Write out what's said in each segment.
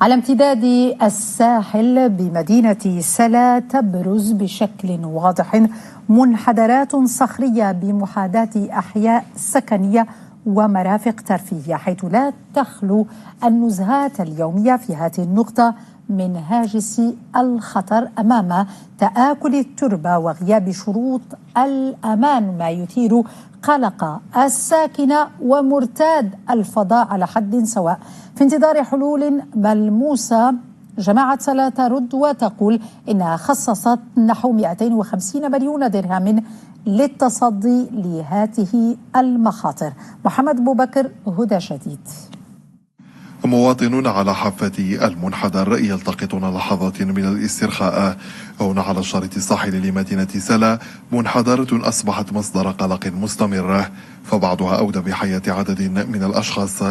على امتداد الساحل بمدينة سلا تبرز بشكل واضح منحدرات صخرية بمحاذاة أحياء سكنية ومرافق ترفيهية، حيث لا تخلو النزهات اليومية في هذه النقطة من هاجس الخطر أمام تآكل التربة وغياب شروط الأمان، ما يثير قلق الساكنة ومرتاد الفضاء على حد سواء. في انتظار حلول ملموسة، جماعة سلا ترد وتقول إنها خصصت نحو 250 مليون درهم للتصدي لهذه المخاطر. محمد أبو بكر، هدى شديد. مواطنون على حافة المنحدر يلتقطون لحظات من الاسترخاء هنا على الشريط الساحلي لمدينة سلا، منحدرة أصبحت مصدر قلق مستمر، فبعضها أودى بحياة عدد من الأشخاص.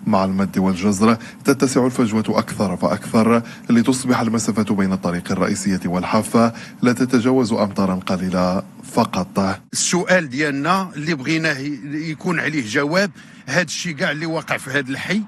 مع المد والجزر تتسع الفجوة أكثر فأكثر لتصبح المسافة بين الطريق الرئيسية والحافة لا تتجاوز أمتارا قليلة فقط. السؤال ديالنا اللي بغيناه يكون عليه جواب، هذا الشيء كاع اللي وقع في هذا الحي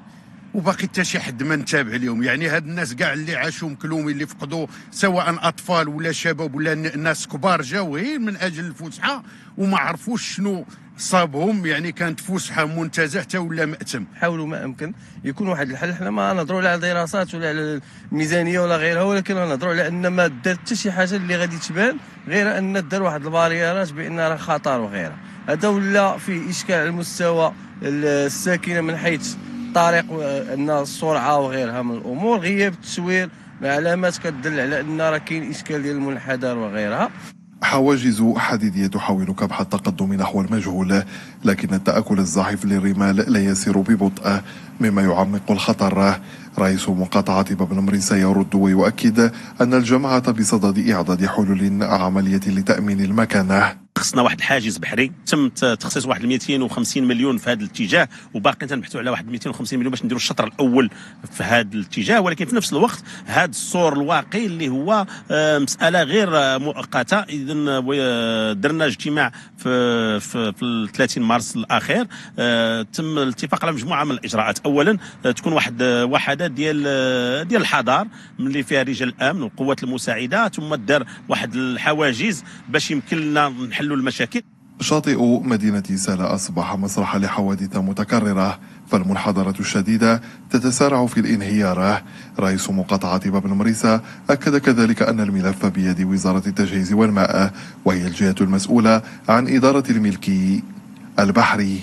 وباقي حتى شي حد ما نتابع اليوم. يعني هاد الناس كاع اللي عاشوا مكلومين، اللي فقدوا سواء اطفال ولا شباب ولا ناس كبار، جاو غير من اجل الفسحه وما عرفوش شنو صابهم. يعني كانت فسحه منتزه حتى ولا مأتم. حاولوا ما امكن يكون واحد الحل. حنا ما نهضروا لا على دراسات ولا على الميزانيه ولا غيرها، ولكن نهضروا على ان ما دار حتى شي حاجه اللي غادي تبان غير ان دار واحد الباريرات بان راه خطر وغيرها. هذا ولا فيه اشكال على المستوى الساكنه من حيث الطريق ان السرعه وغيرها من الامور، غياب التسوير، علامات كتدل على ان راه كاين اشكال ديال المنحدر وغيرها. حواجز حديدية تحاول كبح التقدم نحو المجهول، لكن التآكل الزاحف للرمال لا يسير ببطء مما يعمق الخطر. رئيس مقاطعة باب المريسا يرد ويؤكد أن الجماعة بصدد إعداد حلول عملية لتأمين المكانة. خصنا واحد الحاجز بحري، تم تخصيص واحد 250 مليون في هذا الاتجاه، وباقي تنبحثوا على واحد 250 مليون باش نديروا الشطر الاول في هذا الاتجاه. ولكن في نفس الوقت هذا السور الواقي اللي هو مساله غير مؤقته. اذا درنا اجتماع في 30 مارس الاخير، تم الاتفاق على مجموعه من الاجراءات. اولا تكون واحد وحدات ديال الحضار اللي فيها رجال الامن والقوات المساعده، ثم دار واحد الحواجز باش يمكن لنا نحلوا المشاكل. شاطئ مدينة سلا أصبح مسرحا لحوادث متكررة، فالمنحدرة الشديدة تتسارع في الانهيار. رئيس مقاطعة باب المريسا أكد كذلك أن الملف بيد وزارة التجهيز والماء، وهي الجهة المسؤولة عن إدارة الملك البحري.